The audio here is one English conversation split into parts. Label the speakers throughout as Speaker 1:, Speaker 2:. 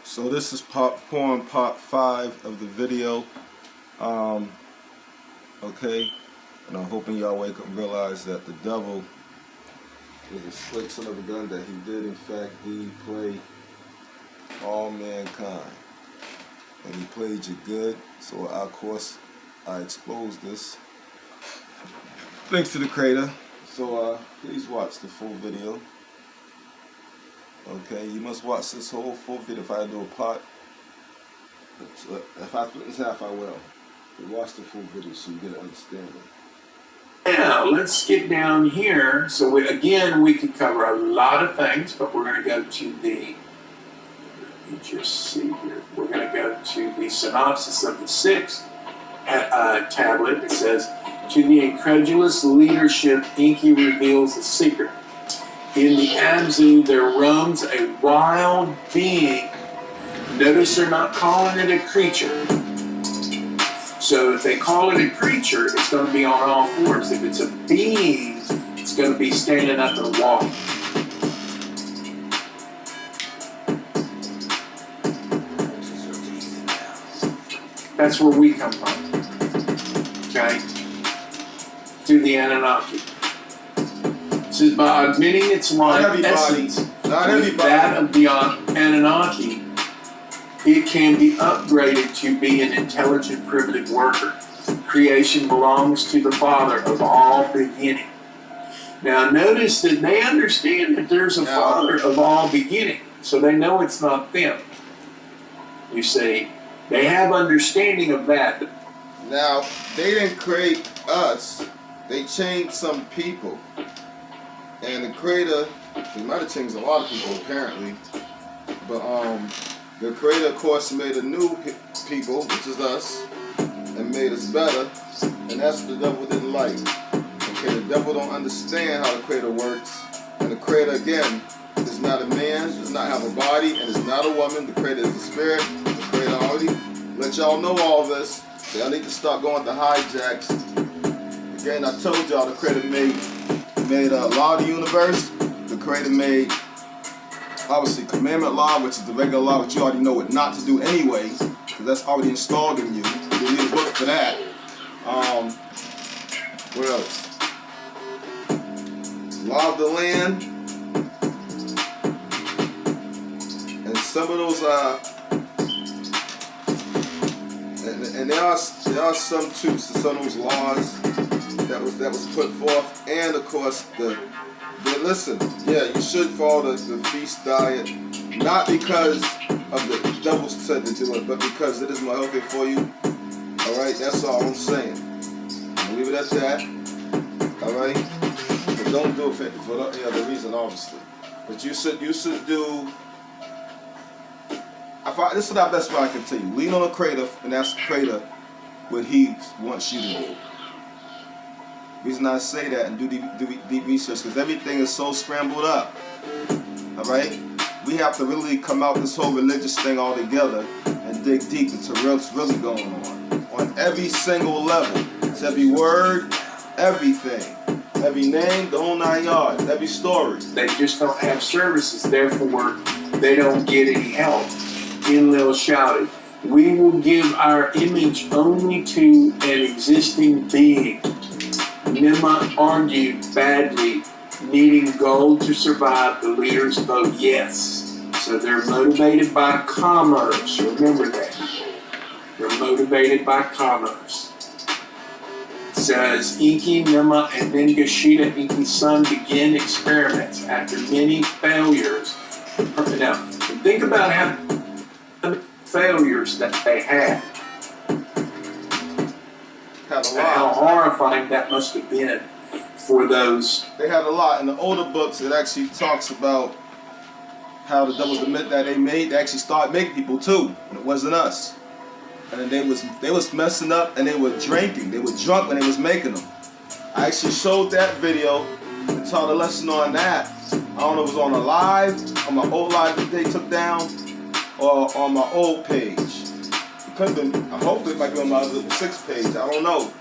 Speaker 1: So this is part 5 of the video. Okay, and I'm hoping y'all wake up and realize that the devil is a slick son of a gun, that he did in fact play all mankind, and he played you good. So of course I exposed this thanks to the creator. So please watch the full video. Okay, you must watch this whole full video. If I do a part, if I split this half, I will. But watch the full video so you get an understanding.
Speaker 2: Now, let's get down here. So we could cover a lot of things, but we're going to go to the, let me just see here. We're going to go to the synopsis of the 6th tablet. It says, to the incredulous leadership, Enki reveals a secret. In the Abzu, there roams a wild being. Notice they're not calling it a creature. So if they call it a creature, it's going to be on all fours. If it's a being, it's going to be standing up and walking. That's where we come from. Okay? To the Anunnaki. It says, by admitting its life essence with that of the Anunnaki, it can be upgraded to be an intelligent primitive worker. Creation belongs to the Father of all beginning. Now notice that they understand that there's a Father of all beginning, so they know it's not them. You see, they have understanding of that.
Speaker 1: Now, they didn't create us. They changed some people. And the creator, he might have changed a lot of people apparently, but the creator of course made a new people, which is us, and made us better, and that's what the devil didn't like. Okay, the devil don't understand how the creator works, and the creator again is not a man, does not have a body, and is not a woman. The creator is a spirit. The creator already let y'all know all this, so y'all need to start going to hijacks. Again, I told y'all the creator made law of the universe. The creator made obviously commandment law, which is the regular law, which you already know what not to do anyway, because that's already installed in you. You need a book for that. What else? Law of the land. And some of those and there are some truths to some of those laws that was put forth, and of course listen, yeah, you should follow the feast diet, not because of the devil said to do it, but because it is more healthy for you. Alright, that's all I'm saying. I'll leave it at that. Alright? But don't do it for any other reason, obviously. But you should do, this is the best way I can tell you. Lean on the creator, and ask the creator what he wants you to do. The reason I say that and do deep research, because everything is so scrambled up. Alright? We have to really come out this whole religious thing all together and dig deep into what's really going on every single level. It's every word, everything. Every name, the whole 9 yards, every story.
Speaker 2: They just don't have services, therefore they don't get any help. Enlil shouted, we will give our image only to an existing being. Nima argued badly, needing gold to survive. The leaders vote yes. So they're motivated by commerce. Remember that. They're motivated by commerce. It says Enki, Nima, and then Gashida, Enki's son, began experiments after many failures. Now, think about how many failures that they had. How horrifying that must have been for those.
Speaker 1: They had a lot. In the older books, it actually talks about how the devils admit that they actually started making people too, and it wasn't us. And then they was messing up, and they were drinking. They were drunk when they was making them. I actually showed that video and taught a lesson on that. I don't know if it was on a live, on my old live that they took down, or on my old page. Could have been, hopefully it might be on my 6th page, I don't know.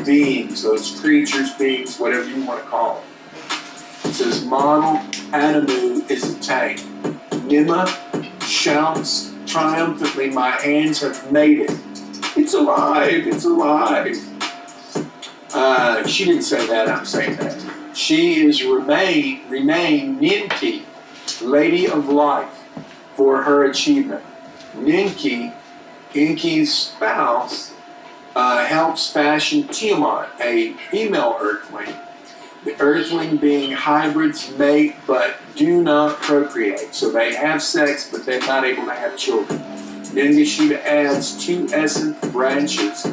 Speaker 2: Beings, those creatures, beings, whatever you want to call them. It says model Adamu is attacked. Nima shouts triumphantly, my hands have made it. It's alive, it's alive. She didn't say that, I'm saying that. She is renamed Ninki, Lady of Life, for her achievement. Ninki, Inki's spouse, helps fashion Tiamat, a female earthling. The earthling being hybrids mate but do not procreate. So they have sex, but they're not able to have children. Ningishita adds 2 essence branches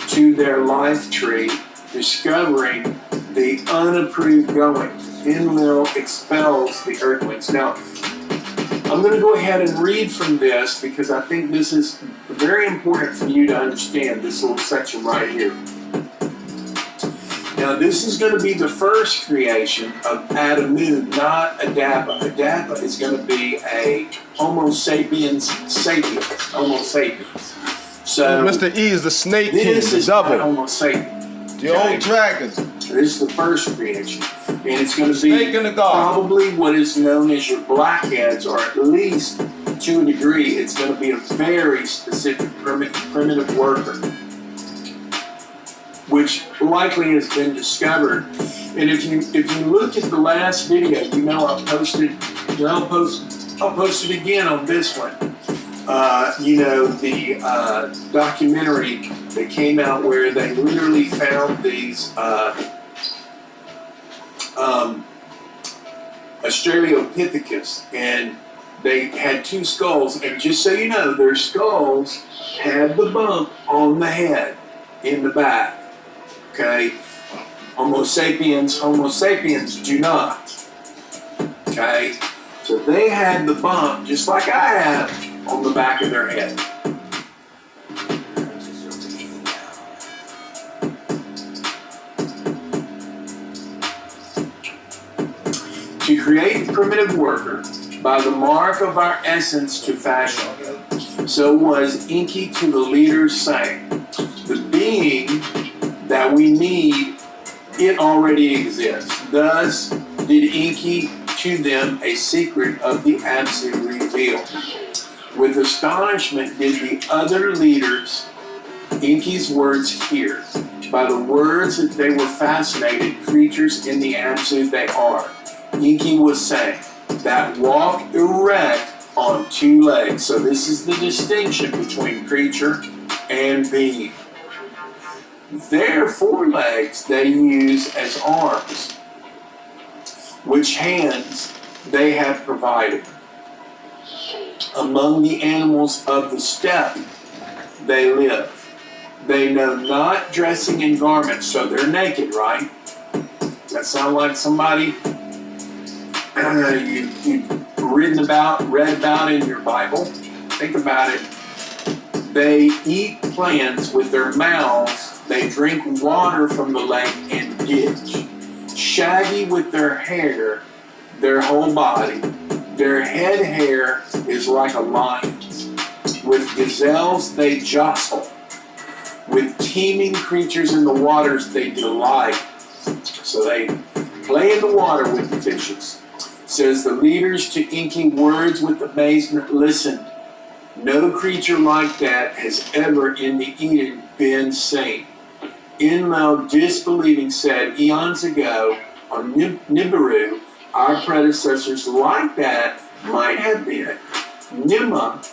Speaker 2: to their life tree, discovering the unapproved going. Enlil expels the earthlings. Now, I'm going to go ahead and read from this because I think this is very important for you to understand this little section right here. Now, this is going to be the first creation of Adamu, not Adapa. Adapa is going to be a Homo sapiens sapiens. Homo sapiens. So,
Speaker 1: Mr. E is the snake king,
Speaker 2: this
Speaker 1: the
Speaker 2: is
Speaker 1: devil.
Speaker 2: not Homo sapiens.
Speaker 1: The old dragon.
Speaker 2: This is the first creation. And it's going to be
Speaker 1: Snake in the garden.
Speaker 2: probably what is known as your blackheads, or at least to a degree, it's going to be a very specific primitive worker, which likely has been discovered. And if you look at the last video, you know I'll post it again on this one. The documentary that came out where they literally found these Australopithecus, and they had 2 skulls, and just so you know, their skulls had the bump on the head in the back. Okay, Homo sapiens do not. Okay, so they had the bump just like I have on the back of their head. To create the primitive worker, by the mark of our essence to fashion him, so was Enki to the leaders saying, the being that we need, it already exists. Thus did Enki to them a secret of the absolute reveal. With astonishment did the other leaders Enki's words hear. By the words that they were fascinated creatures in the absolute they are. Enki was saying, that walk erect on 2 legs. So this is the distinction between creature and being. Their 4 legs they use as arms, which hands they have provided. Among the animals of the steppe they live. They know not dressing in garments, so they're naked, right? That sound like somebody you've read about in your Bible? Think about it. They eat plants with their mouths. They drink water from the lake and ditch. Shaggy with their hair, their whole body. Their head hair is like a lion's. With gazelles they jostle. With teeming creatures in the waters they delight. So they play in the water with the fishes. Says the leaders to Enki, words with amazement, listen. No creature like that has ever in the Eden been seen. Enlil, disbelieving, said, eons ago, on Nibiru, our predecessors like that might have been. Nima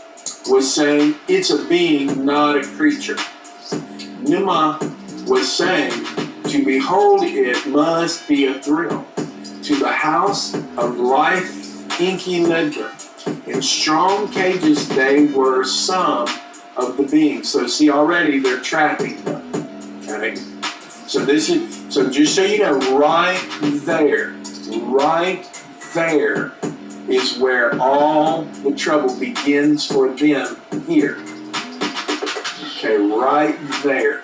Speaker 2: was saying, it's a being, not a creature. Nima was saying, to behold it must be a thrill. To the house of life, Enki led them. In strong cages they were some of the beings. So see, already they're trapping them. Okay? So just so you know, right there is where all the trouble begins for them here. Okay, right there.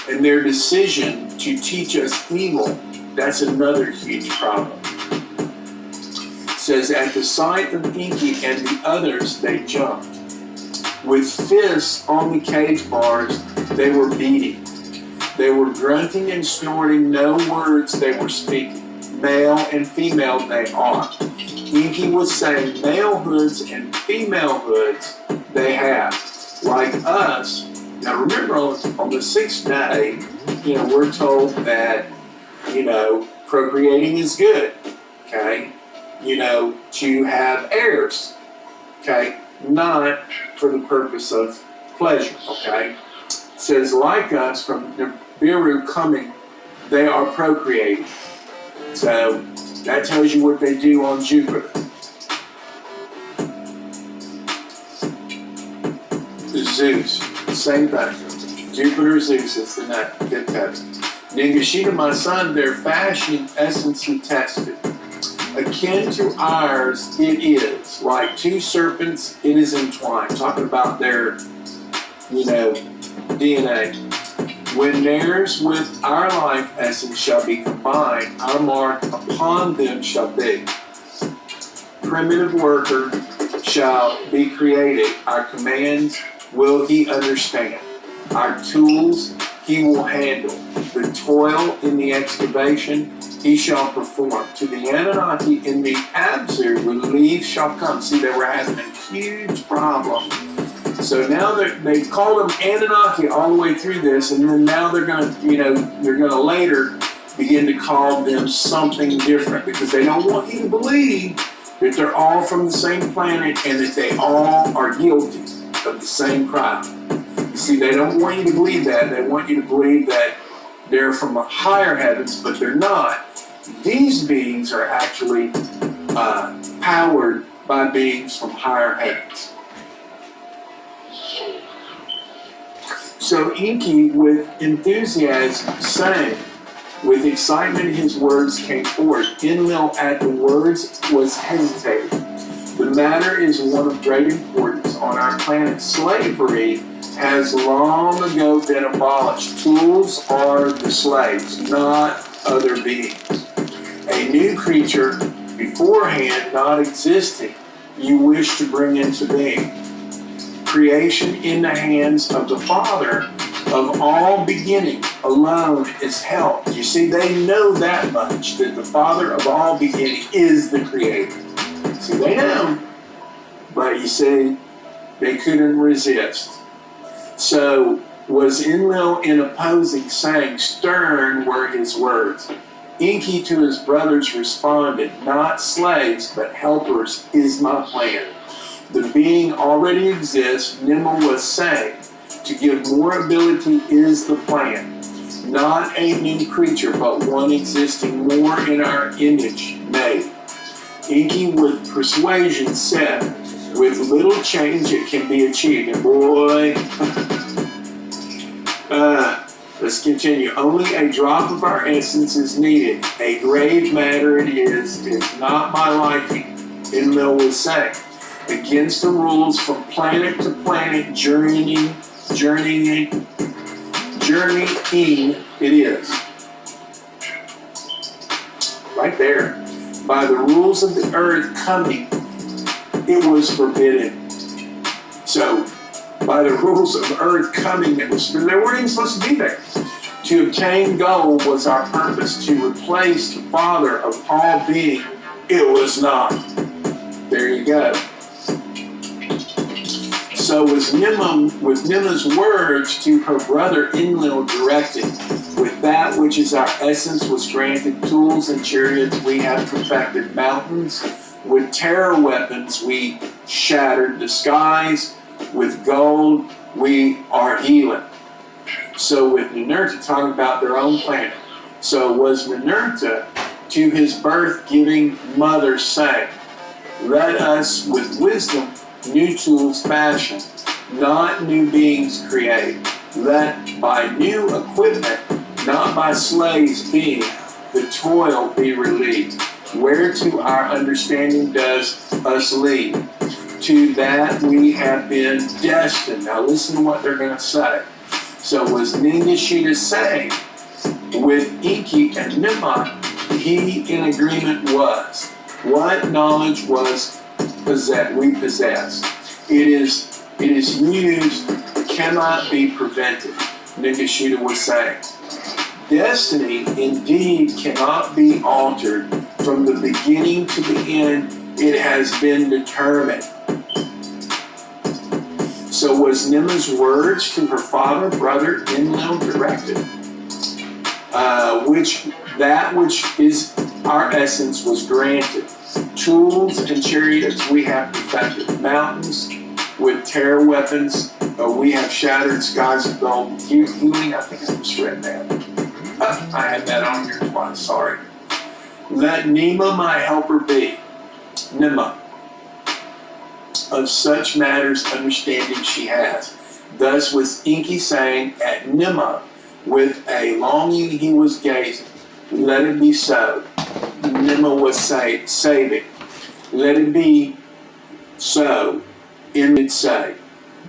Speaker 2: And their decision to teach us evil, that's another huge problem. It says, at the sight of Enki and the others, they jumped. With fists on the cage bars, they were beating. They were grunting and snorting, no words they were speaking. Male and female they are. Inky was saying malehoods and femalohoods they have, like us. Now remember, on the sixth day, we're told that, procreating is good, okay? To have heirs, okay? Not for the purpose of pleasure, okay? It says, like us, from Nibiru coming, they are procreating. So that tells you what they do on Jupiter. Zeus, same thing. Jupiter, Zeus is the fifth heaven. Ningashita, my son, their fashioning essence he tested. Akin to ours, it is. Like two serpents, it is entwined. Talking about their, DNA. When theirs with our life essence shall be combined, our mark upon them shall be. Primitive worker shall be created. Our commands will he understand. Our tools he will handle. The toil in the excavation he shall perform. To the Anunnaki in the Abzu, relief shall come. See, they were having a huge problem. So now they've called them Anunnaki all the way through this, and then now they're going to later begin to call them something different, because they don't want you to believe that they're all from the same planet and that they all are guilty of the same crime. You see, they don't want you to believe that. They want you to believe that they're from the higher heavens, but they're not. These beings are actually powered by beings from higher heavens. So Inky, with enthusiasm, sang. With excitement, his words came forth. Enlil at the words was hesitating. The matter is one of great importance on our planet. Slavery has long ago been abolished. Tools are the slaves, not other beings. A new creature, beforehand not existing, you wish to bring into being. Creation in the hands of the Father of all beginning alone is help. You see, they know that much, that the Father of all beginning is the Creator. See, they know, but you see, they couldn't resist. So was Enlil in opposing, saying, stern were his words. Inky to his brothers responded, not slaves, but helpers is my plan. The being already exists, Nimel was saying. To give more ability is the plan. Not a new creature, but one existing more in our image made. Inky with persuasion said, with little change it can be achieved. And boy, let's continue. Only a drop of our essence is needed. A grave matter it is not my liking, Enlil was saying. Against the rules from planet to planet, journeying it is. Right there. By the rules of the earth coming, it was forbidden. So, by the rules of earth coming, it was forbidden. They weren't even supposed to be there. To obtain gold was our purpose. To replace the Father of all being, it was not. There you go. So was with Nimma's words to her brother Enlil directed, with that which is our essence was granted tools and chariots we have perfected mountains, with terror weapons we shattered the skies, with gold we are healing. So with Ninurta, talking about their own planet, so was Ninurta to his birth-giving mother saying, let us with wisdom new tools fashion, not new beings create. Let by new equipment, not by slaves being, the toil be relieved. Whereto our understanding does us lead. To that we have been destined. Now listen to what they're going to say. So was Ningashita saying, with Inky and Nimmat, he in agreement was. What knowledge was we possess. It is used, cannot be prevented, Ningashita was saying. Destiny indeed cannot be altered from the beginning to the end It has been determined. So was Nimah's words to her father, brother, in-law directed? Which is our essence was granted. Tools and chariots we have perfected. Mountains with terror weapons we have shattered. Skies of gold. Healing, I think I just read that. I had that on here twice, sorry. Let Nimah my helper be. Nimah. Of such matters understanding she has. Thus was Enki saying at Nimah, with a longing he was gazing, let it be so. Nimah was saving. Let it be so. In it say.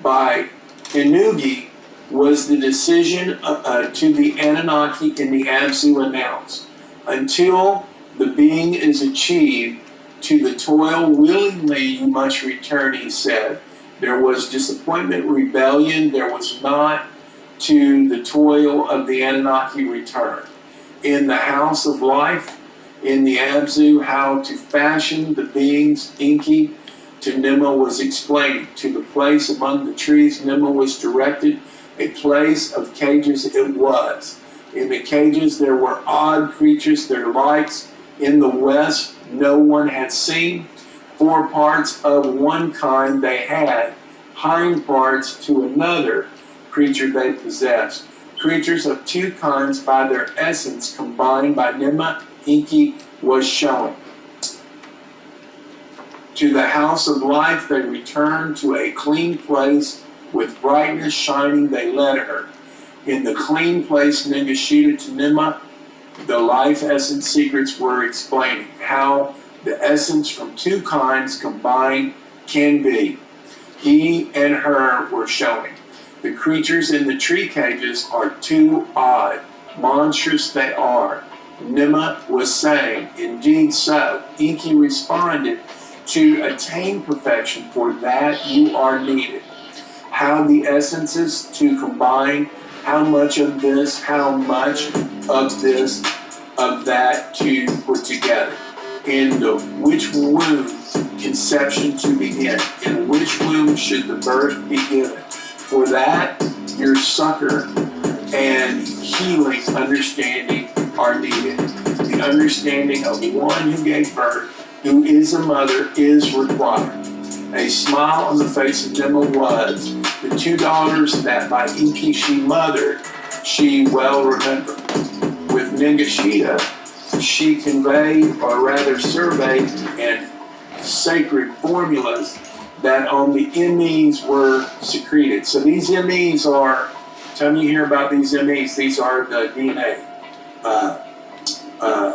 Speaker 2: By Enugi was the decision to the Anunnaki in the Abzu announced. Until the being is achieved, to the toil willingly you must return, he said. There was disappointment, rebellion, there was not to the toil of the Anunnaki return. In the house of life, in the Abzu, how to fashion the beings, Enki to Nimah was explaining. To the place among the trees, Nimah was directed. A place of cages it was. In the cages there were odd creatures, their lights in the west no one had seen. 4 parts of one kind they had, hind parts to another creature they possessed. Creatures of 2 kinds by their essence combined by Nimah, Enki was showing. To the house of life they returned, to a clean place with brightness shining they led her. In the clean place Ningashita to Nimah, the life essence secrets were explaining how the essence from 2 kinds combined can be. He and her were showing. The creatures in the tree cages are too odd, monstrous they are. Nimah was saying, indeed so. Enki responded, to attain perfection, for that you are needed. How the essences to combine, how much of this, how much of this, of that to put together. In which womb conception to begin? In which womb should the birth be given? For that your succor and healing understanding are needed. The understanding of one who gave birth, who is a mother, is required. A smile on the face of Nimah was. The 2 daughters that by Enki she mothered, she well remembered. With Ningashita, she conveyed, or rather surveyed, and sacred formulas that on the MEs were secreted. So these MEs are, tell me you hear about these MEs, these are the DNA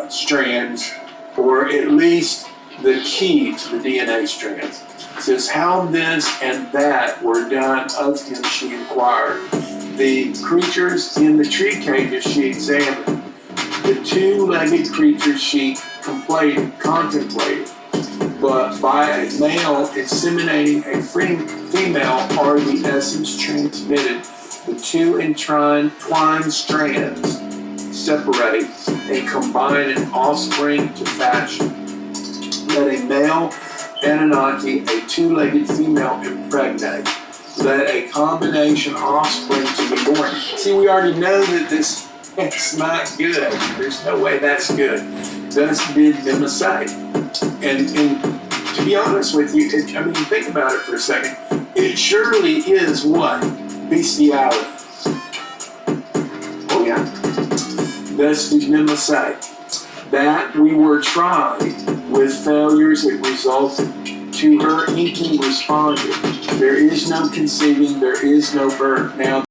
Speaker 2: strands, or at least the key to the DNA strands. It says how this and that were done of him she inquired. The creatures in the tree cages she examined. The 2-legged creatures she contemplated. But by a male inseminating a female are the essence transmitted. The 2 entwined strands separate and combine an offspring to fashion. Let a male Anunnaki, a 2-legged female impregnate. Let a combination offspring to be born. See, we already know that it's not good. There's no way that's good. Thus did Nimah say. And to be honest with you, think about it for a second. It surely is what? Bestiality. Oh yeah. Thus did Nimah say. That we were tried with failures it resulted. To her Enki responded, there is no conceiving, there is no birth. Now